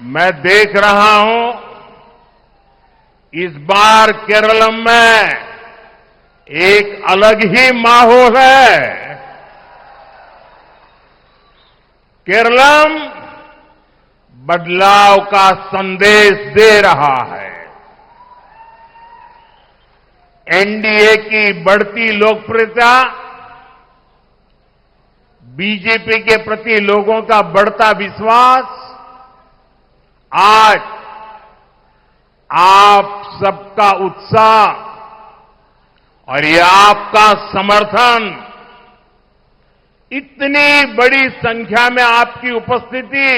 मैं देख रहा हूं इस बार केरलम में एक अलग ही माहौल है। केरलम बदलाव का संदेश दे रहा है। एनडीए की बढ़ती लोकप्रियता, बीजेपी के प्रति लोगों का बढ़ता विश्वास आज आप सबका उत्साह और ये आपका समर्थन, इतनी बड़ी संख्या में आपकी उपस्थिति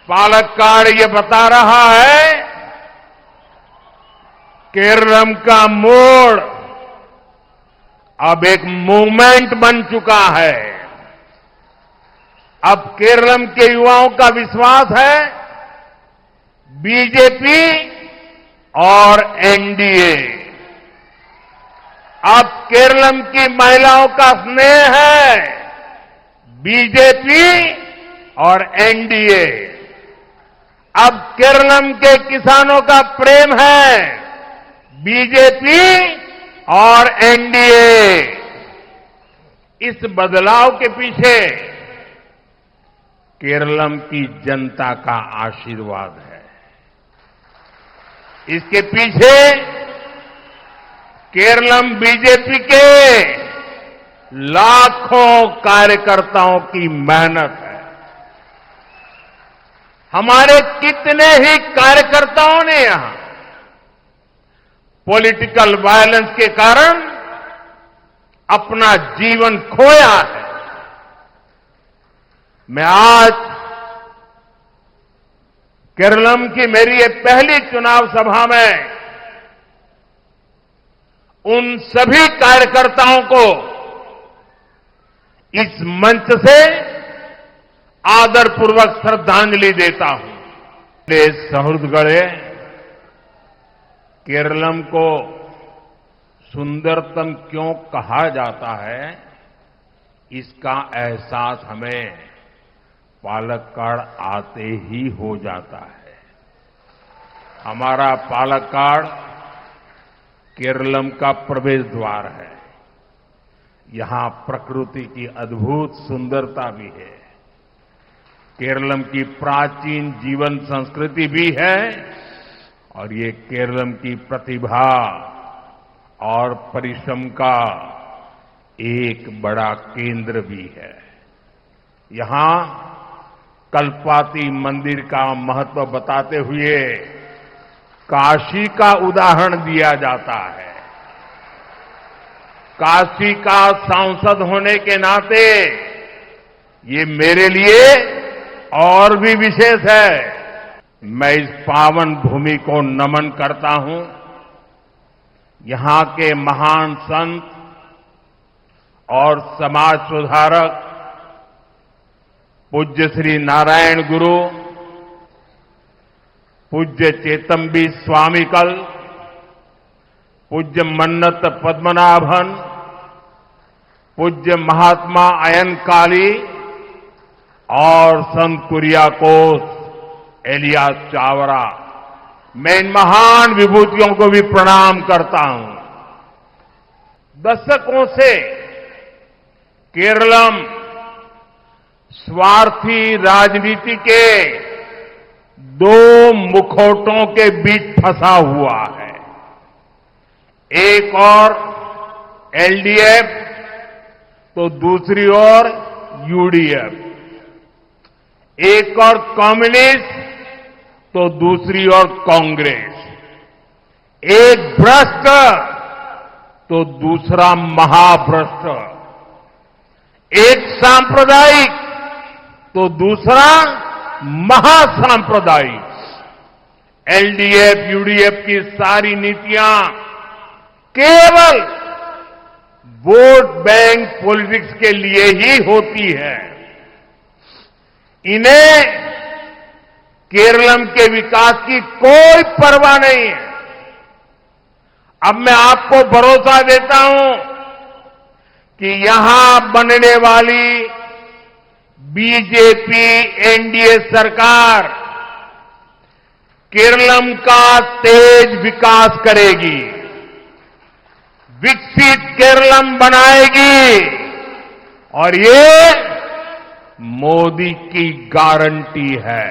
पालक्काड़ ये बता रहा है केरलम का मोड़ अब एक मूवमेंट बन चुका है। अब केरलम के युवाओं का विश्वास है बीजेपी और एनडीए। अब केरलम की महिलाओं का स्नेह है बीजेपी और एनडीए। अब केरलम के किसानों का प्रेम है बीजेपी और एनडीए। इस बदलाव के पीछे केरलम की जनता का आशीर्वाद है। इसके पीछे केरलम बीजेपी के लाखों कार्यकर्ताओं की मेहनत है। हमारे कितने ही कार्यकर्ताओं ने यहां पॉलिटिकल वायलेंस के कारण अपना जीवन खोया है। मैं आज केरलम की मेरी ये पहली चुनाव सभा में उन सभी कार्यकर्ताओं को इस मंच से आदरपूर्वक श्रद्धांजलि देता हूं। मेरे सहृदगणे, केरलम को सुंदरतम क्यों कहा जाता है, इसका एहसास हमें पालक्काड़ आते ही हो जाता है। हमारा पालक्काड़ केरलम का प्रवेश द्वार है। यहां प्रकृति की अद्भुत सुंदरता भी है। केरलम की प्राचीन जीवन संस्कृति भी है और ये केरलम की प्रतिभा और परिश्रम का एक बड़ा केंद्र भी है। यहां कल्पाती मंदिर का महत्व बताते हुए काशी का उदाहरण दिया जाता है। काशी का सांसद होने के नाते ये मेरे लिए और भी विशेष है। मैं इस पावन भूमि को नमन करता हूं। यहां के महान संत और समाज सुधारक पूज्य श्री नारायण गुरु, पूज्य चेतम्बी स्वामीकल, पूज्य मन्नत पद्मनाभन, पूज्य महात्मा अयनकाली और संत कुरियाकोस एलियास चावरा, मैं इन महान विभूतियों को भी प्रणाम करता हूं। दशकों से केरलम स्वार्थी राजनीति के दो मुखौटों के बीच फंसा हुआ है। एक और एलडीएफ तो दूसरी ओर यूडीएफ। एक और कम्युनिस्ट तो दूसरी ओर कांग्रेस। एक भ्रष्ट तो दूसरा महाभ्रष्ट। एक सांप्रदायिक तो दूसरा महासांप्रदायिक। एलडीएफ, यूडीएफ की सारी नीतियां केवल वोट बैंक पॉलिटिक्स के लिए ही होती है। इन्हें केरलम के विकास की कोई परवाह नहीं है। अब मैं आपको भरोसा देता हूं कि यहां बनने वाली बीजेपी एनडीए सरकार केरलम का तेज विकास करेगी, विकसित केरलम बनाएगी और ये मोदी की गारंटी है।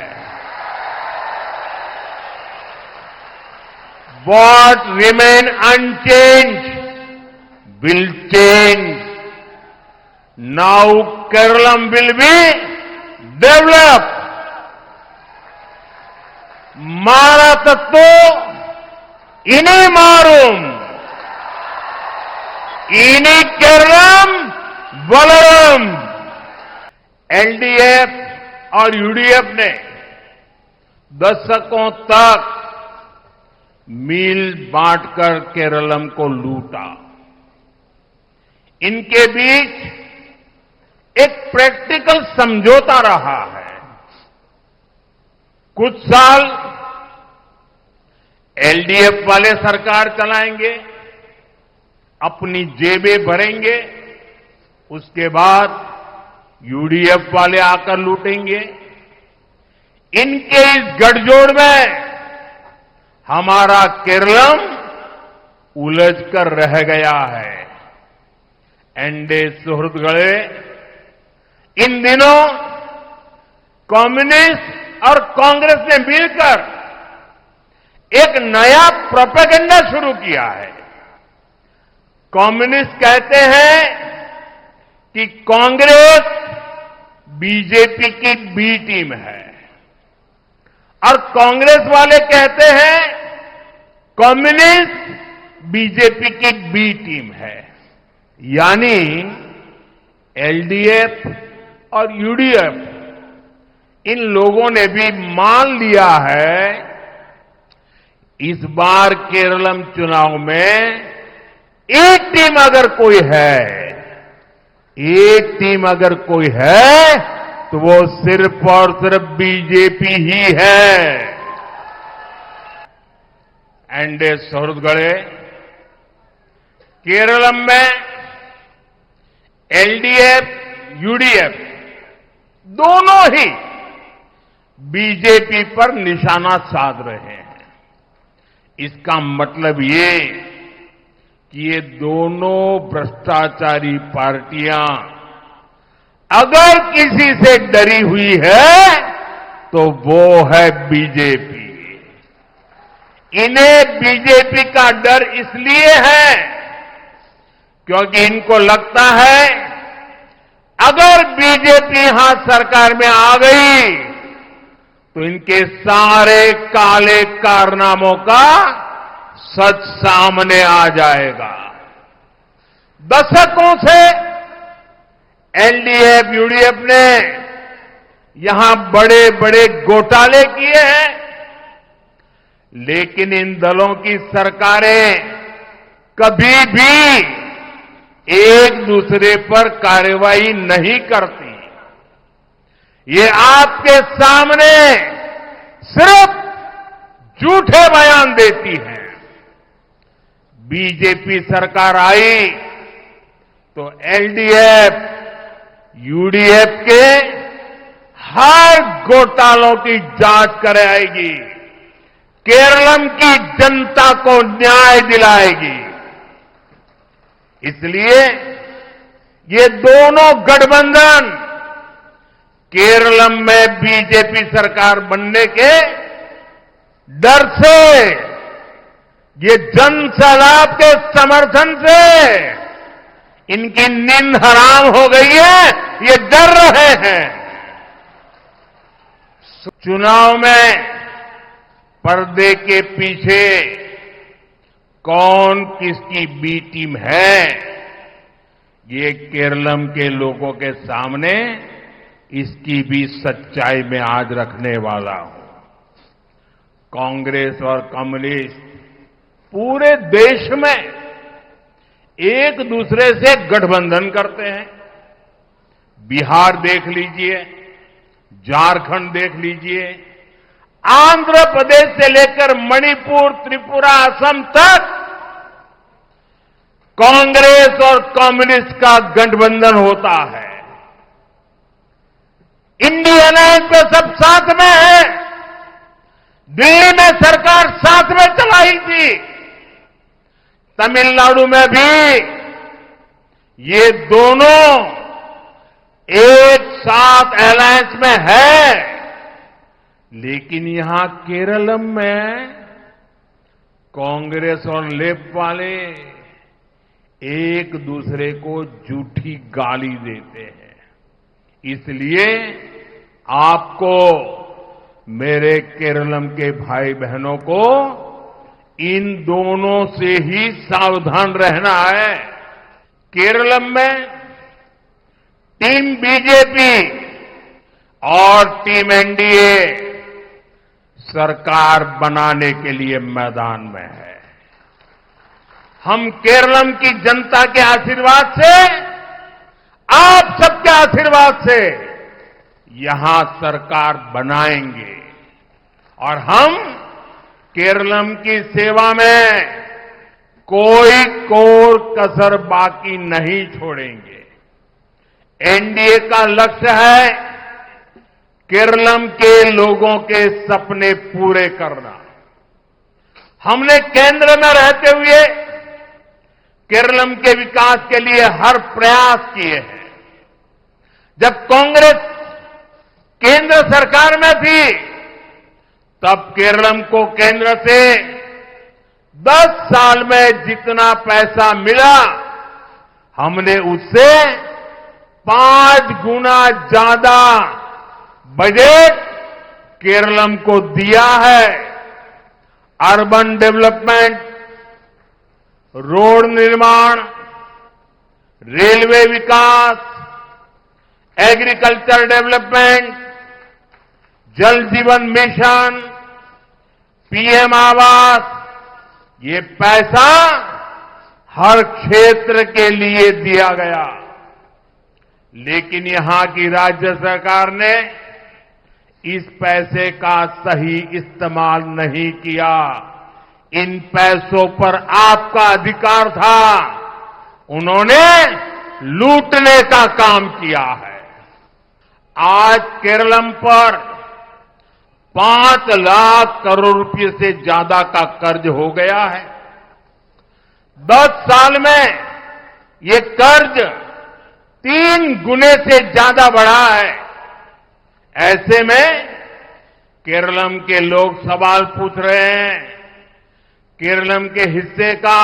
What remain unchanged will change. Now Kerala will be developed. मारा तत्व इन्हीं मारूम, इन्हीं केरलम वलरम। एलडीएफ और यूडीएफ ने दशकों तक मील बांटकर केरलम को लूटा। इनके बीच एक प्रैक्टिकल समझौता रहा है। कुछ साल एलडीएफ वाले सरकार चलाएंगे, अपनी जेबें भरेंगे, उसके बाद यूडीएफ वाले आकर लूटेंगे। इनके इस गठजोड़ में हमारा केरलम उलझ कर रह गया है। एनडीए सुहृदगणे, इन दिनों कम्युनिस्ट और कांग्रेस ने मिलकर एक नया प्रोपेगेंडा शुरू किया है। कम्युनिस्ट कहते हैं कि कांग्रेस बीजेपी की बी टीम है और कांग्रेस वाले कहते हैं कम्युनिस्ट बीजेपी की बी टीम है। यानी एलडीएफ और यूडीएफ, इन लोगों ने भी मान लिया है इस बार केरलम चुनाव में एक टीम अगर कोई है, एक टीम अगर कोई है तो वो सिर्फ और सिर्फ बीजेपी ही है। एनडीए सुहृदगणे, केरलम में एलडीएफ, यूडीएफ दोनों ही बीजेपी पर निशाना साध रहे हैं। इसका मतलब ये कि ये दोनों भ्रष्टाचारी पार्टियां अगर किसी से डरी हुई है तो वो है बीजेपी। इन्हें बीजेपी का डर इसलिए है क्योंकि इनको लगता है अगर बीजेपी यहां सरकार में आ गई तो इनके सारे काले कारनामों का सच सामने आ जाएगा। दशकों से एलडीएफ, यूडीएफ ने यहां बड़े बड़े घोटाले किए हैं, लेकिन इन दलों की सरकारें कभी भी एक दूसरे पर कार्रवाई नहीं करती। ये आपके सामने सिर्फ झूठे बयान देती है। बीजेपी सरकार आई तो एलडीएफ, यूडीएफ के हर घोटालों की जांच कराएगी, केरलम की जनता को न्याय दिलाएगी। इसलिए ये दोनों गठबंधन केरलम में बीजेपी सरकार बनने के डर से, ये जन सैलाब के समर्थन से इनकी नींद हराम हो गई है, ये डर रहे हैं। चुनाव में पर्दे के पीछे कौन किसकी बी टीम है, ये केरलम के लोगों के सामने इसकी भी सच्चाई में आज रखने वाला हूं। कांग्रेस और कम्युनिस्ट पूरे देश में एक दूसरे से गठबंधन करते हैं। बिहार देख लीजिए, झारखंड देख लीजिए, आंध्र प्रदेश से लेकर मणिपुर, त्रिपुरा, असम तक कांग्रेस और कम्युनिस्ट का गठबंधन होता है। इंडिया अलायंस में सब साथ में है। दिल्ली में सरकार साथ में चलाई थी, तमिलनाडु में भी ये दोनों एक साथ अलायंस में है। लेकिन यहां केरलम में कांग्रेस और लेफ्ट वाले एक दूसरे को झूठी गाली देते हैं। इसलिए आपको, मेरे केरलम के भाई बहनों को, इन दोनों से ही सावधान रहना है। केरलम में टीम बीजेपी और टीम एनडीए सरकार बनाने के लिए मैदान में है। हम केरलम की जनता के आशीर्वाद से, आप सबके आशीर्वाद से यहां सरकार बनाएंगे और हम केरलम की सेवा में कोई कोर कसर बाकी नहीं छोड़ेंगे। एनडीए का लक्ष्य है केरलम के लोगों के सपने पूरे करना। हमने केंद्र में रहते हुए केरलम के विकास के लिए हर प्रयास किए हैं। जब कांग्रेस केंद्र सरकार में थी, तब केरलम को केंद्र से 10 साल में जितना पैसा मिला, हमने उससे 5 गुना ज्यादा बजट केरलम को दिया है। अर्बन डेवलपमेंट, रोड निर्माण, रेलवे विकास, एग्रीकल्चर डेवलपमेंट, जल जीवन मिशन, पीएम आवास, ये पैसा हर क्षेत्र के लिए दिया गया। लेकिन यहां की राज्य सरकार ने इस पैसे का सही इस्तेमाल नहीं किया। इन पैसों पर आपका अधिकार था, उन्होंने लूटने का काम किया है। आज केरलम पर 5 लाख करोड़ रुपए से ज्यादा का कर्ज हो गया है। 10 साल में ये कर्ज 3 गुने से ज्यादा बढ़ा है। ऐसे में केरलम के लोग सवाल पूछ रहे हैं, केरलम के हिस्से का,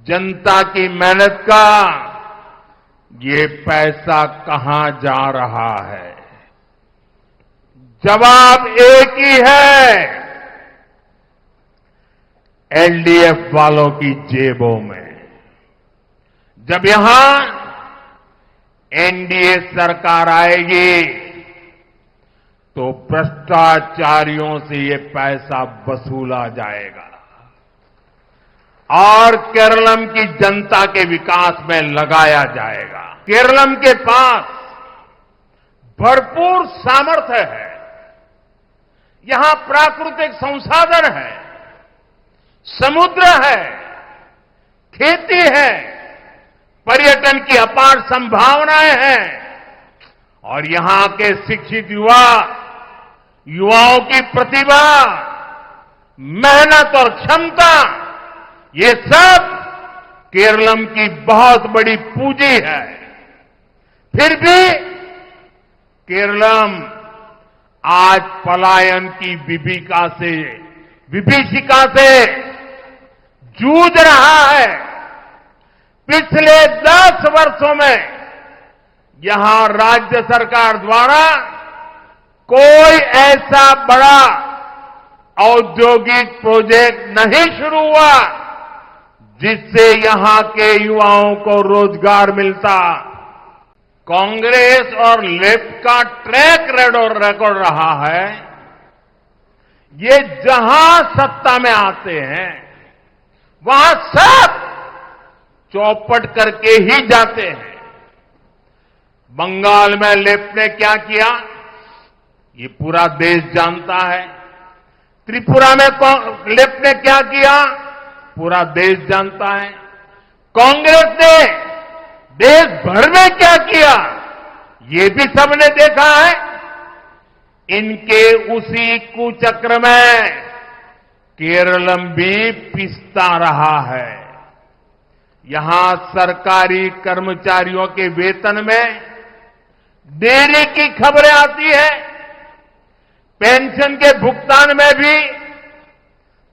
जनता की मेहनत का ये पैसा कहां जा रहा है? जवाब एक ही है, एलडीएफ वालों की जेबों में। जब यहां एनडीए सरकार आएगी तो भ्रष्टाचारियों से ये पैसा वसूला जाएगा और केरलम की जनता के विकास में लगाया जाएगा। केरलम के पास भरपूर सामर्थ्य है, यहां प्राकृतिक संसाधन है, समुद्र है, खेती है, पर्यटन की अपार संभावनाएं हैं और यहां के शिक्षित युवाओं की प्रतिभा, मेहनत और क्षमता, ये सब केरलम की बहुत बड़ी पूंजी है। फिर भी केरलम आज पलायन की विभीषिका से जूझ रहा है। पिछले 10 वर्षों में यहां राज्य सरकार द्वारा कोई ऐसा बड़ा औद्योगिक प्रोजेक्ट नहीं शुरू हुआ जिससे यहां के युवाओं को रोजगार मिलता। कांग्रेस और लेफ्ट का ट्रैक रिकॉर्ड रहा है, ये जहां सत्ता में आते हैं वहां सब चौपट करके ही जाते हैं। बंगाल में लेफ्ट ने क्या किया, ये पूरा देश जानता है। त्रिपुरा में लेफ्ट ने क्या किया, पूरा देश जानता है। कांग्रेस ने देश भर में क्या किया, ये भी सबने देखा है। इनके उसी कुचक्र में केरलम भी पिसता रहा है। यहां सरकारी कर्मचारियों के वेतन में देरी की खबरें आती है। पेंशन के भुगतान में भी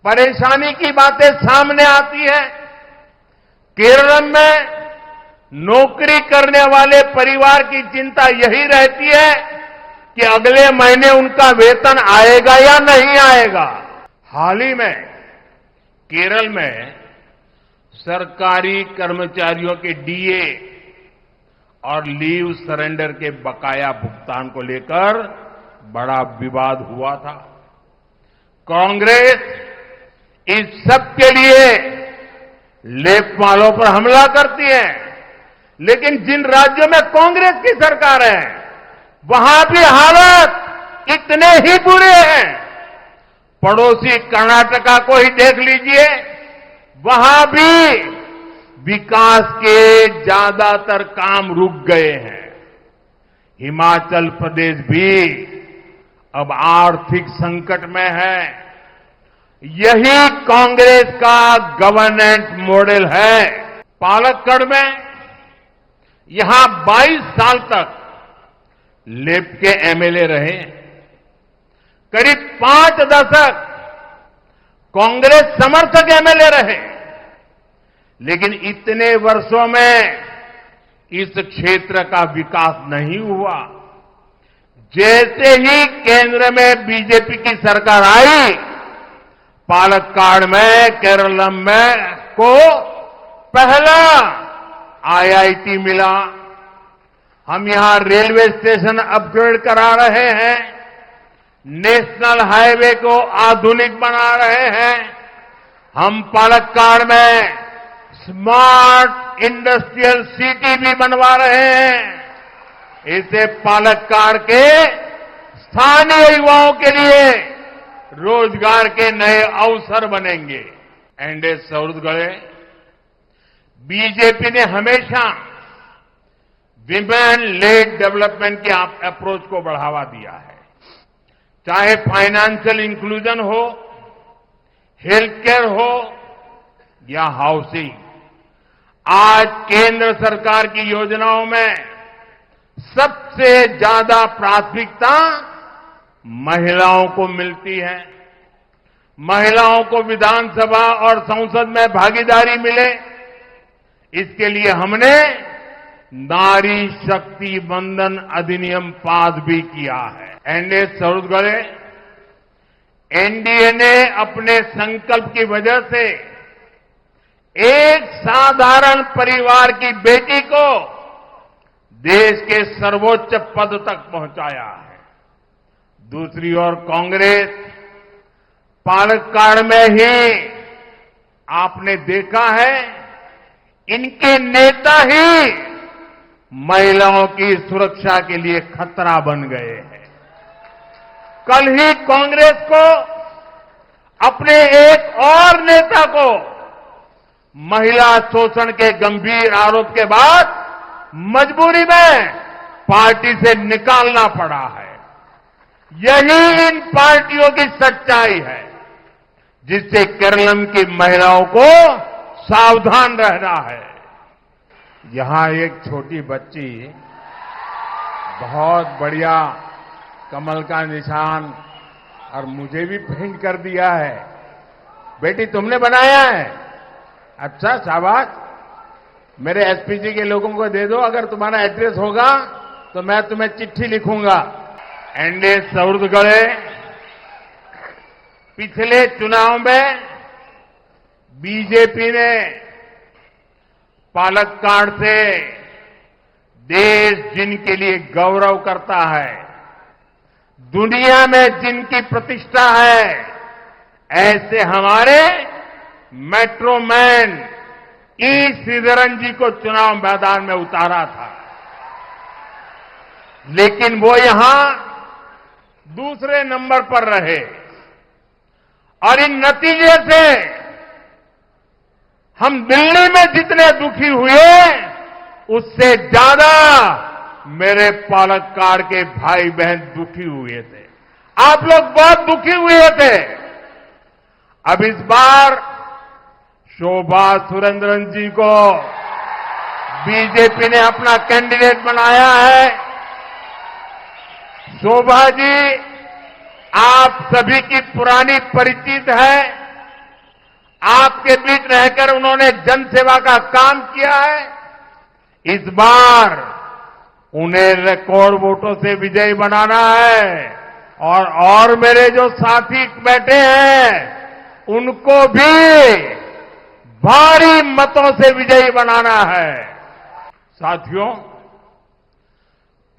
परेशानी की बातें सामने आती है। केरल में नौकरी करने वाले परिवार की चिंता यही रहती है कि अगले महीने उनका वेतन आएगा या नहीं आएगा। हाल ही में केरल में सरकारी कर्मचारियों के डीए और लीव सरेंडर के बकाया भुगतान को लेकर बड़ा विवाद हुआ था। कांग्रेस इस सब के लिए लेप वालों पर हमला करती है, लेकिन जिन राज्यों में कांग्रेस की सरकार है वहां भी हालात इतने ही बुरे हैं। पड़ोसी कर्नाटका को ही देख लीजिए, वहां भी विकास के ज्यादातर काम रुक गए हैं। हिमाचल प्रदेश भी अब आर्थिक संकट में है। यही कांग्रेस का गवर्नेंस मॉडल है। पालक्कड़ में यहां 22 साल तक लेप के एमएलए रहे। करीब 5 दशक कांग्रेस समर्थक एमएलए रहे। लेकिन इतने वर्षों में इस क्षेत्र का विकास नहीं हुआ। जैसे ही केंद्र में बीजेपी की सरकार आई, पालक्काड़ में, केरलम में को पहला आईआईटी मिला। हम यहां रेलवे स्टेशन अपग्रेड करा रहे हैं, नेशनल हाईवे को आधुनिक बना रहे हैं। हम पालक्काड़ में स्मार्ट इंडस्ट्रियल सिटी भी बनवा रहे हैं। इससे पालक्काड़ के स्थानीय युवाओं के लिए रोजगार के नए अवसर बनेंगे। एंडे सौरगढ़े बीजेपी ने हमेशा विमेन लेड डेवलपमेंट के अप्रोच को बढ़ावा दिया है। चाहे फाइनेंशियल इंक्लूजन हो, हेल्थ केयर हो या हाउसिंग, आज केंद्र सरकार की योजनाओं में सबसे ज्यादा प्राथमिकता महिलाओं को मिलती है। महिलाओं को विधानसभा और संसद में भागीदारी मिले, इसके लिए हमने नारी शक्ति वंदन अधिनियम पास भी किया है। एनडीए सौरगढ़े एनडीए ने अपने संकल्प की वजह से एक साधारण परिवार की बेटी को देश के सर्वोच्च पद तक पहुंचाया है। दूसरी ओर कांग्रेस पालक्काड़ में ही आपने देखा है, इनके नेता ही महिलाओं की सुरक्षा के लिए खतरा बन गए हैं। कल ही कांग्रेस को अपने एक और नेता को महिला शोषण के गंभीर आरोप के बाद मजबूरी में पार्टी से निकालना पड़ा है। यही इन पार्टियों की सच्चाई है, जिससे केरलम की महिलाओं को सावधान रहना है। यहां एक छोटी बच्ची बहुत बढ़िया कमल का निशान और मुझे भी पेंट कर दिया है। बेटी तुमने बनाया है? अच्छा, शाबाश। मेरे एसपीजी के लोगों को दे दो, अगर तुम्हारा एड्रेस होगा तो मैं तुम्हें चिट्ठी लिखूंगा। एनडीए सौरगढ़े पिछले चुनाव में बीजेपी ने पालक्काड़ से देश जिनके लिए गौरव करता है, दुनिया में जिनकी प्रतिष्ठा है, ऐसे हमारे मेट्रो मैन ई श्रीधरन जी को चुनाव मैदान में उतारा था। लेकिन वो यहां दूसरे नंबर पर रहे और इन नतीजे से हम दिल्ली में जितने दुखी हुए, उससे ज्यादा मेरे पालक्काड़ के भाई बहन दुखी हुए थे। आप लोग बहुत दुखी हुए थे। अब इस बार शोभा सुरेंद्रन जी को बीजेपी ने अपना कैंडिडेट बनाया है। शोभा जी आप सभी की पुरानी परिचित है। आपके बीच रहकर उन्होंने जनसेवा का काम किया है। इस बार उन्हें रिकॉर्ड वोटों से विजयी बनाना है और मेरे जो साथी बैठे हैं उनको भी भारी मतों से विजयी बनाना है। साथियों,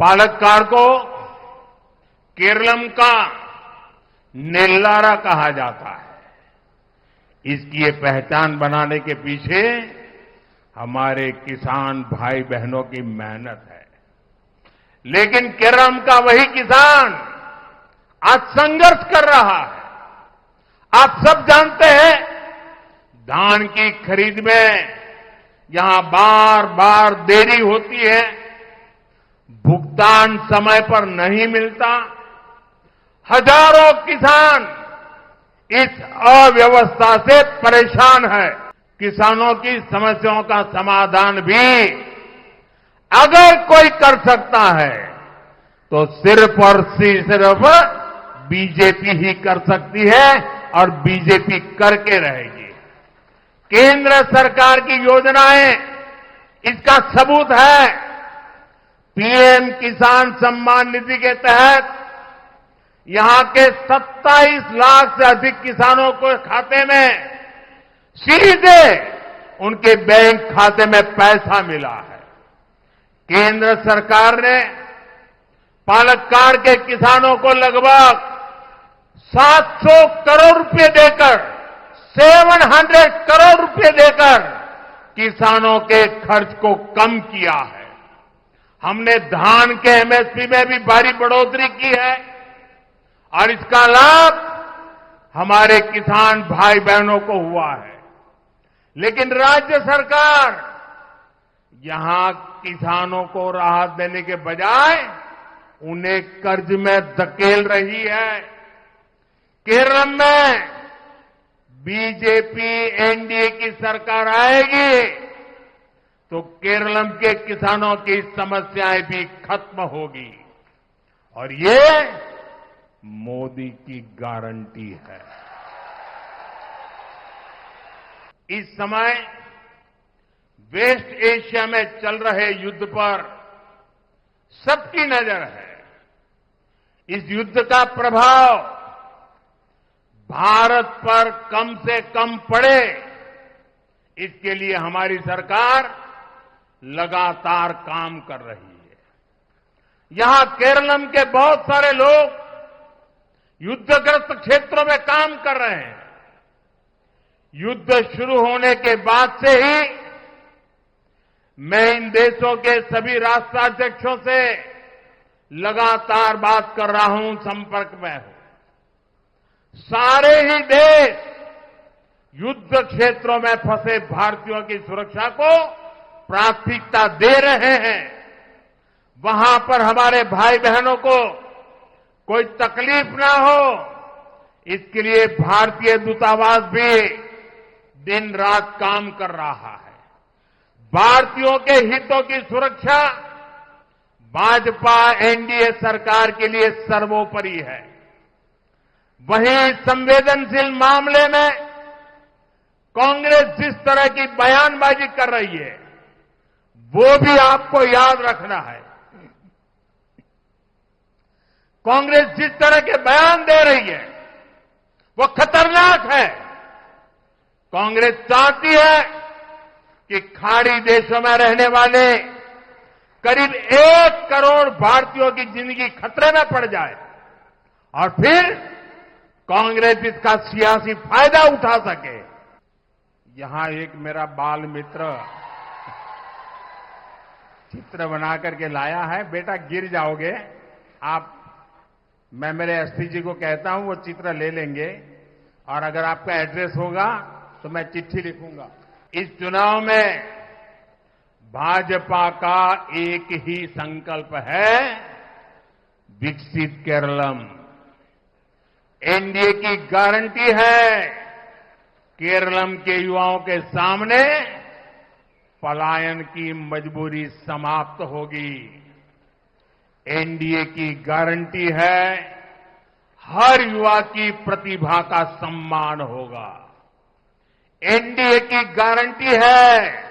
पालक्काड़ को केरलम का नेल्लारा कहा जाता है। इसकी ये पहचान बनाने के पीछे हमारे किसान भाई बहनों की मेहनत है। लेकिन केरल का वही किसान आज संघर्ष कर रहा है। आप सब जानते हैं, धान की खरीद में यहां बार बार देरी होती है, भुगतान समय पर नहीं मिलता। हजारों किसान इस अव्यवस्था से परेशान है। किसानों की समस्याओं का समाधान भी अगर कोई कर सकता है तो सिर्फ और सिर्फ बीजेपी ही कर सकती है और बीजेपी करके रहेगी। केंद्र सरकार की योजनाएं इसका सबूत है। पीएम किसान सम्मान निधि के तहत यहां के 27 लाख से अधिक किसानों को खाते में सीधे उनके बैंक खाते में पैसा मिला है। केंद्र सरकार ने पालक्काड़ के किसानों को लगभग 700 करोड़ रुपए देकर 700 करोड़ रुपए देकर किसानों के खर्च को कम किया है। हमने धान के एमएसपी में भी भारी बढ़ोतरी की है और इसका लाभ हमारे किसान भाई बहनों को हुआ है। लेकिन राज्य सरकार यहां किसानों को राहत देने के बजाय उन्हें कर्ज में धकेल रही है। केरल में बीजेपी एनडीए की सरकार आएगी तो केरल के किसानों की समस्याएं भी खत्म होगी और ये मोदी की गारंटी है। इस समय वेस्ट एशिया में चल रहे युद्ध पर सबकी नजर है। इस युद्ध का प्रभाव भारत पर कम से कम पड़े, इसके लिए हमारी सरकार लगातार काम कर रही है। यहां केरलम के बहुत सारे लोग युद्धग्रस्त क्षेत्रों में काम कर रहे हैं। युद्ध शुरू होने के बाद से ही मैं इन देशों के सभी राष्ट्राध्यक्षों से लगातार बात कर रहा हूं, संपर्क में हूं। सारे ही देश युद्ध क्षेत्रों में फंसे भारतीयों की सुरक्षा को प्राथमिकता दे रहे हैं। वहां पर हमारे भाई बहनों को कोई तकलीफ ना हो, इसके लिए भारतीय दूतावास भी दिन रात काम कर रहा है। भारतीयों के हितों की सुरक्षा भाजपा एनडीए सरकार के लिए सर्वोपरि है। वहीं संवेदनशील मामले में कांग्रेस जिस तरह की बयानबाजी कर रही है वो भी आपको याद रखना है। कांग्रेस जिस तरह के बयान दे रही है वो खतरनाक है। कांग्रेस चाहती है कि खाड़ी देशों में रहने वाले करीब 1 करोड़ भारतीयों की जिंदगी खतरे में पड़ जाए और फिर कांग्रेस इसका सियासी फायदा उठा सके। यहां एक मेरा बाल मित्र चित्र बना करके लाया है। बेटा गिर जाओगे आप। मैं मेरे एसपी जी को कहता हूं वो चित्र ले लेंगे और अगर आपका एड्रेस होगा तो मैं चिट्ठी लिखूंगा। इस चुनाव में भाजपा का एक ही संकल्प है, विकसित केरलम। एनडीए की गारंटी है, केरलम के युवाओं के सामने पलायन की मजबूरी समाप्त होगी। एनडीए की गारंटी है, हर युवा की प्रतिभा का सम्मान होगा। एनडीए की गारंटी है,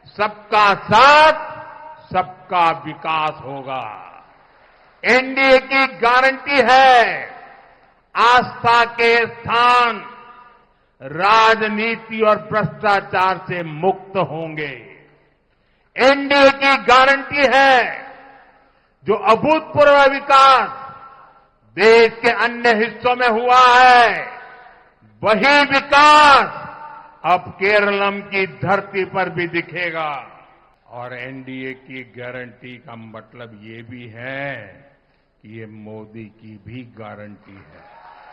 सबका साथ, सबका विकास होगा। एनडीए की गारंटी है, आस्था के स्थान राजनीति और भ्रष्टाचार से मुक्त होंगे। एनडीए की गारंटी है, जो अभूतपूर्व विकास देश के अन्य हिस्सों में हुआ है, वही विकास अब केरलम की धरती पर भी दिखेगा। और एनडीए की गारंटी का मतलब ये भी है कि ये मोदी की भी गारंटी है।